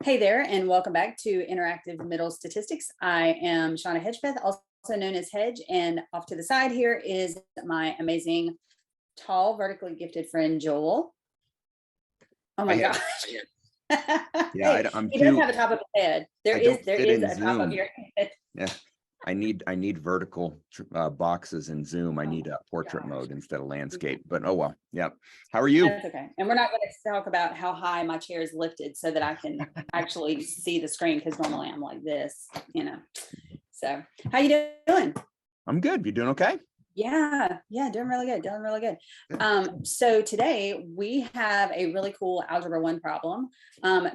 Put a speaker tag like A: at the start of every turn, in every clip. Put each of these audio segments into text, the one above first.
A: Hey there, and welcome back to Interactive Middle Statistics. I am Shauna Hedgepeth, also known as Hedge, and off to the side here is my amazing, tall, vertically gifted friend, Joel. Oh my gosh.
B: Yeah,
A: Hey,
B: I'm
A: he does
B: too.
A: have a top of his head. There
B: I don't fit
A: is
B: in
A: a top of
B: Zoom.
A: your head.
B: Yeah, I need vertical boxes in Zoom. I
A: Oh
B: need a
A: my
B: portrait
A: gosh.
B: mode instead of landscape. But oh well. Yep. How are you?
A: That's okay. And we're not going to talk about how high my chair is lifted so that I can actually see the screen, because normally I'm like this, you know. So how you doing?
B: I'm good. You doing okay?
A: Yeah, doing really good,
B: Good.
A: So today we have a really cool Algebra 1 problem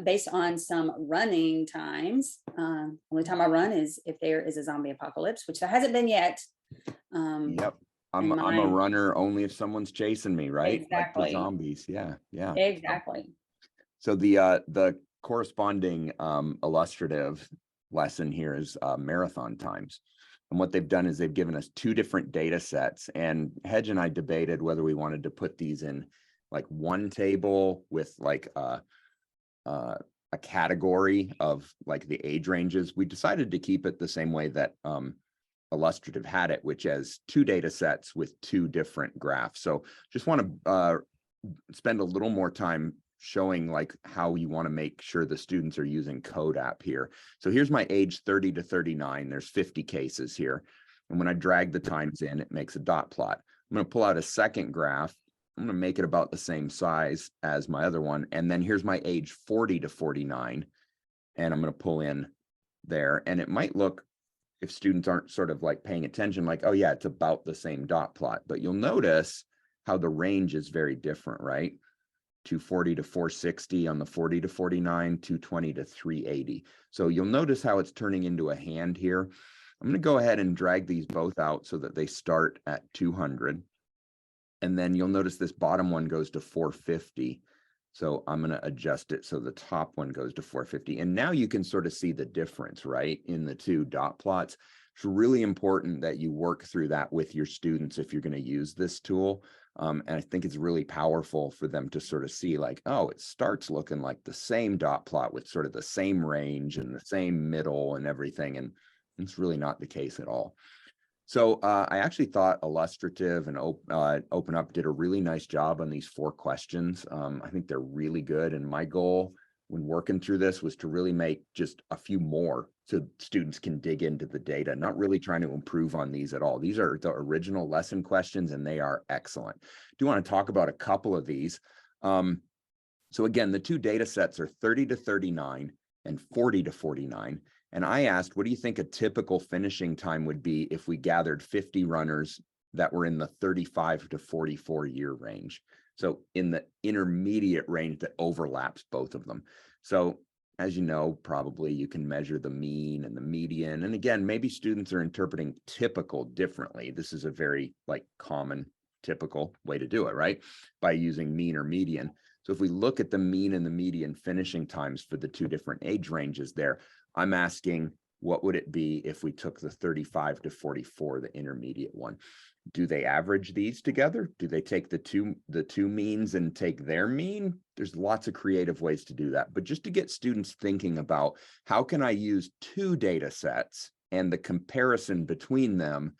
A: based on some running times. Only time I run is if there is a zombie apocalypse, which there hasn't been yet.
B: Yep.
A: And
B: I'm a runner only if someone's chasing me, right? Like the
A: exactly,
B: zombies. Yeah.
A: exactly.
B: So the corresponding illustrative lesson here is marathon times. And what they've done is they've given us two different data sets, and Hedge and I debated whether we wanted to put these in like one table with like a category of like the age ranges. We decided to keep it the same way that illustrative had it, which has two data sets with two different graphs. So just want to spend a little more time showing like how you want to make sure the students are using CodeApp here. So here's my age 30 to 39. There's 50 cases here. And when I drag the times in, it makes a dot plot. I'm going to pull out a second graph. I'm going to make it about the same size as my other one. And then here's my age 40 to 49. And I'm going to pull in there. And it might look, if students aren't sort of like paying attention, like, oh yeah, it's about the same dot plot. But you'll notice how the range is very different, right? 240 to 460 on the 40 to 49, 220 to 380. So you'll notice how it's turning into a hand here. I'm going to go ahead and drag these both out so that they start at 200. And then you'll notice this bottom one goes to 450. So I'm going to adjust it so the top one goes to 450. And now you can sort of see the difference, right, in the two dot plots. It's really important that you work through that with your students if you're going to use this tool. And I think it's really powerful for them to sort of see like, oh, it starts looking like the same dot plot with sort of the same range and the same middle and everything. And it's really not the case at all. So I actually thought Illustrative and Open Up did a really nice job on these 4 questions. I think they're really good. And my goal when working through this was to really make just a few more so students can dig into the data, not really trying to improve on these at all. These are the original lesson questions and they are excellent. I do want to talk about a couple of these. So again, the two data sets are 30 to 39 and 40 to 49. And I asked, what do you think a typical finishing time would be if we gathered 50 runners that were in the 35 to 44 year range? So in the intermediate range that overlaps both of them. So as you know, probably you can measure the mean and the median. And again, maybe students are interpreting typical differently. This is a very like common typical way to do it, right? By using mean or median. So if we look at the mean and the median finishing times for the two different age ranges there, I'm asking, what would it be if we took the 35 to 44, the intermediate one? Do they average these together? Do they take the two means and take their mean? There's lots of creative ways to do that. But just to get students thinking about how can I use two data sets and the comparison between them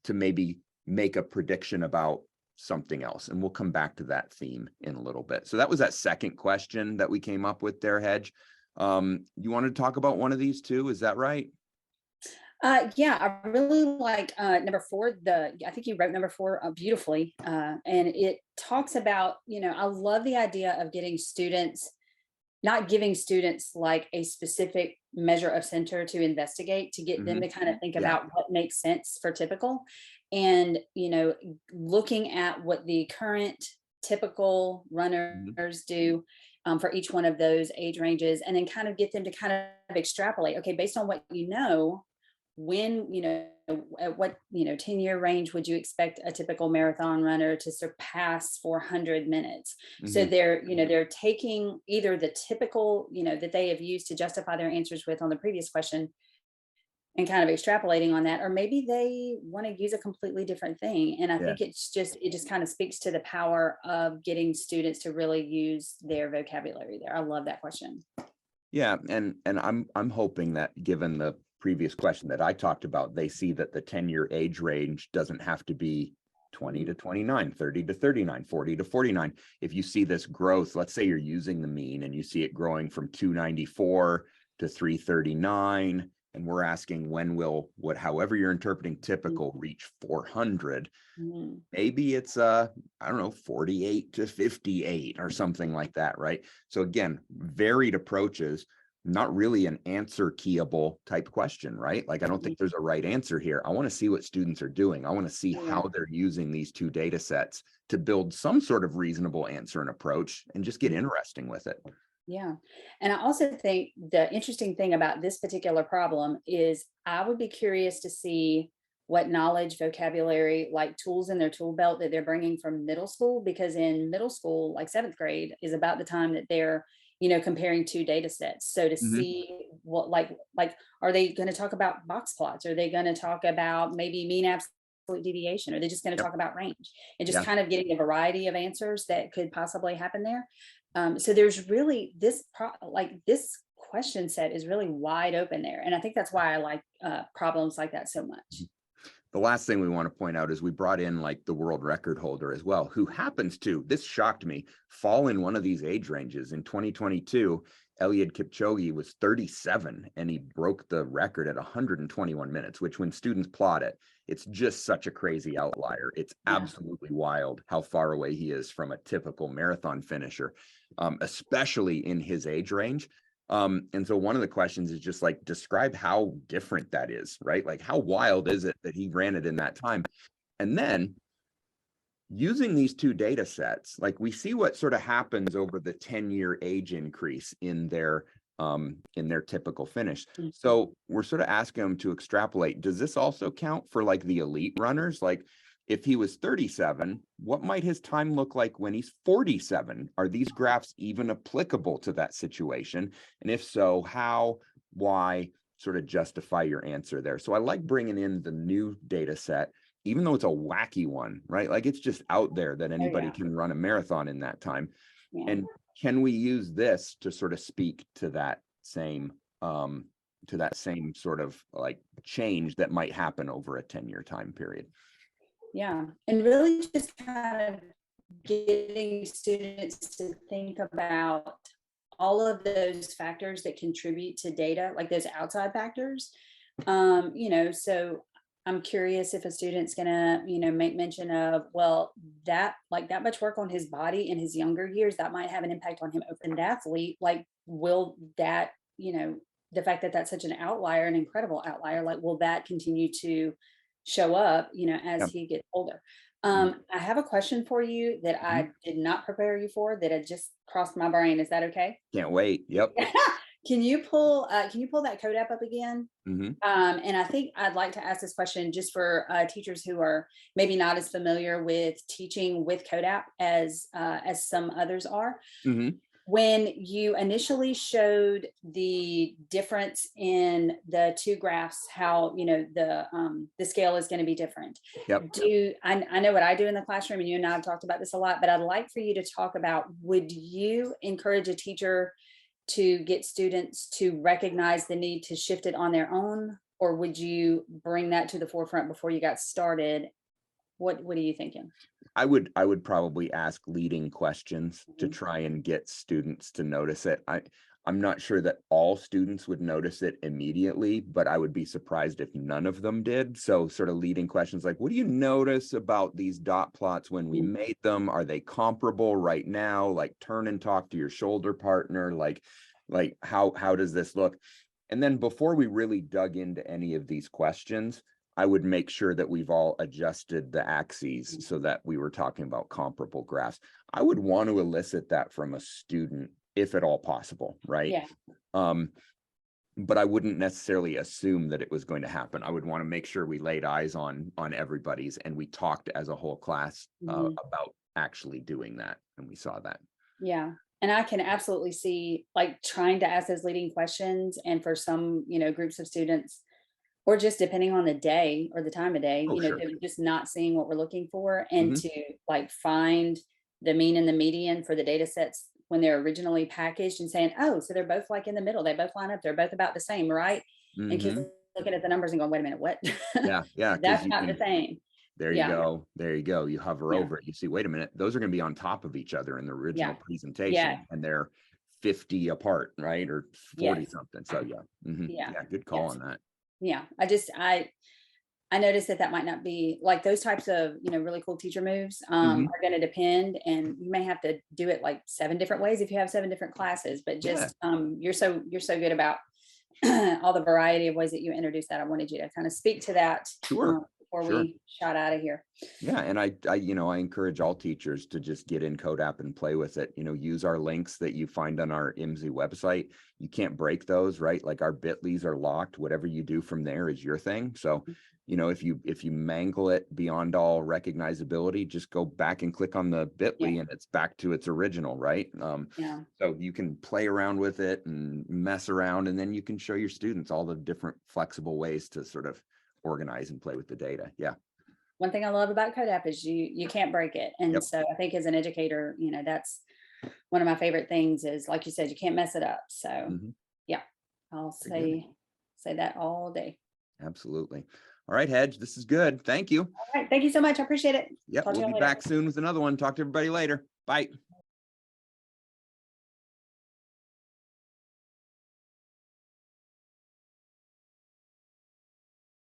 B: to maybe make a prediction about something else. And we'll come back to that theme in a little bit. So that was that second question that we came up with there, Hedge. You wanted to talk about one of these too, is that right?
A: Yeah, I really like number 4. I think you wrote number 4 beautifully, and it talks about, I love the idea of getting students, not giving students like a specific measure of center to investigate, to get them to kind of think
B: Yeah.
A: about what makes sense for typical, and looking at what the current typical runners do for each one of those age ranges, and then kind of get them to kind of extrapolate, okay, based on what when at what 10-year range would you expect a typical marathon runner to surpass 400 minutes? So they're taking either the typical that they have used to justify their answers with on the previous question, and kind of extrapolating on that, or maybe they want to use a completely different thing. And I
B: Yeah.
A: think it just kind of speaks to the power of getting students to really use their vocabulary there. I love that question.
B: Yeah, and I'm hoping that given the previous question that I talked about, they see that the 10-year age range doesn't have to be 20 to 29, 30 to 39, 40 to 49. If you see this growth, let's say you're using the mean and you see it growing from 294 to 339, and we're asking when will what, however you're interpreting typical, reach 400.
A: Mhm.
B: Maybe it's I don't know, 48 to 58 or something like that, right? So again, varied approaches, not really an answer keyable type question, right? Like I don't think there's a right answer here. I want to see what students are doing. I want to see
A: Yeah.
B: how they're using these two data sets to build some sort of reasonable answer and approach and just get interesting with it.
A: Yeah. And I also think the interesting thing about this particular problem is I would be curious to see what knowledge, vocabulary, like tools in their tool belt that they're bringing from middle school, because in middle school, like seventh grade, is about the time that they're, comparing two data sets. So to
B: Mhm.
A: see what, like, are they going to talk about box plots? Are they going to talk about maybe mean absolute deviation? Are they just going to
B: Yep.
A: talk about range? And just
B: Yeah.
A: kind of getting a variety of answers that could possibly happen there. So there's really this question set is really wide open there, and I think that's why I like problems like that so much.
B: The last thing we want to point out is we brought in like the world record holder as well, who happens to, this shocked me, fall in one of these age ranges. In 2022, Eliud Kipchoge was 37 and he broke the record at 121 minutes, which when students plot it, it's just such a crazy outlier. It's
A: Yeah,
B: absolutely wild how far away he is from a typical marathon finisher, especially in his age range. And so one of the questions is just like, describe how different that is, right? Like, how wild is it that he ran it in that time? And then using these two data sets, like we see what sort of happens over the 10-year age increase in their typical finish.
A: mhm,
B: So we're sort of asking them to extrapolate. Does this also count for like the elite runners? Like if he was 37, what might his time look like when he's 47? Are these graphs even applicable to that situation? And if so, how, why, sort of justify your answer there. So I like bringing in the new data set, even though it's a wacky one, right? Like it's just out there that
A: oh
B: anybody
A: yeah,
B: can run a marathon in that time.
A: yeah.
B: And can we use this to sort of speak to that same sort of like change that might happen over a 10-year time period?
A: Yeah, and really just kind of getting students to think about all of those factors that contribute to data, like those outside factors. So I'm curious if a student's gonna, make mention of, well, that much work on his body in his younger years, that might have an impact on him open athlete. Like, will that, the fact that that's such an outlier, an incredible outlier, like, will that continue to show up, as
B: Yeah.
A: he gets older?
B: Mhm.
A: I have a question for you that
B: Mhm.
A: I did not prepare you for, that had just crossed my brain. Is that okay?
B: Can't wait. Yep.
A: Can you pull that code app up again?
B: Hmm.
A: And I think I'd like to ask this question just for teachers who are maybe not as familiar with teaching with CodeApp as some others are.
B: Hmm.
A: When you initially showed the difference in the two graphs, how the scale is going to be different.
B: Yep.
A: I know what I do in the classroom, and you and I have talked about this a lot, but I'd like for you to talk about, would you encourage a teacher to get students to recognize the need to shift it on their own, or would you bring that to the forefront before you got started? What are you thinking?
B: I would probably ask leading questions to
A: Mhm.
B: try and get students to notice it. I'm not sure that all students would notice it immediately, but I would be surprised if none of them did. So sort of leading questions like, what do you notice about these dot plots when we
A: Mhm.
B: made them? Are they comparable right now? Like turn and talk to your shoulder partner. Like how does this look? And then before we really dug into any of these questions, I would make sure that we've all adjusted the axes so that we were talking about comparable graphs. I would want to elicit that from a student if at all possible, right?
A: Yeah.
B: Um, but I wouldn't necessarily assume that it was going to happen. I would want to make sure we laid eyes on everybody's and we talked as a whole class
A: Mhm.
B: about actually doing that, and we saw that.
A: Yeah. And I can absolutely see, like, trying to ask those leading questions, and for some, groups of students, or just depending on the day or the time of day,
B: Oh, sure.
A: they're just not seeing what we're looking for, and
B: Hmm.
A: to like find the mean and the median for the data sets when they're originally packaged and saying, oh, so they're both like in the middle. They both line up. They're both about the same, right? And kids
B: Hmm.
A: looking at the numbers and going, wait a minute, what?
B: Yeah, yeah, because
A: That's
B: you
A: not the
B: can.
A: same.
B: There you
A: Yeah.
B: go. There you go. You hover
A: Yeah.
B: over it. You see, wait a minute, those are going to be on top of each other in the original
A: Yeah.
B: presentation,
A: Yeah.
B: and they're 50 apart, right? Or 40
A: Yes.
B: something. So yeah.
A: Yeah.
B: Yeah, good call
A: Yes.
B: on that.
A: Yeah. I noticed that that might not be like those types of, really cool teacher moves
B: Hmm.
A: are going to depend, and you may have to do it like 7 different ways if you have 7 different classes, but
B: Yeah,
A: just, you're so good about all the variety of ways that you introduce that. I wanted you to kind of speak to that
B: sure.
A: before
B: Sure.
A: we shot out of here.
B: Yeah, and I encourage all teachers to just get in Code App and play with it. Use our links that you find on our IMSI website. You can't break those, right? Like our bit.lys are locked. Whatever you do from there is your thing. So, if you mangle it beyond all recognizability, just go back and click on the bit.ly
A: Yeah.
B: and it's back to its original, right?
A: Yeah.
B: So you can play around with it and mess around, and then you can show your students all the different flexible ways to sort of organize and play with the data. Yeah.
A: One thing I love about Code App is you can't break it. And
B: Yep.
A: so I think as an educator, that's one of my favorite things is, like you said, you can't mess it up. So
B: Mhm.
A: yeah, I'll
B: Very good.
A: say that all day.
B: Absolutely. All right, Hedge, this is good. Thank you.
A: All right. Thank you so much. I appreciate it.
B: Yep,
A: Talk to
B: we'll
A: you
B: be
A: later.
B: back soon with another one. Talk to everybody later. Bye.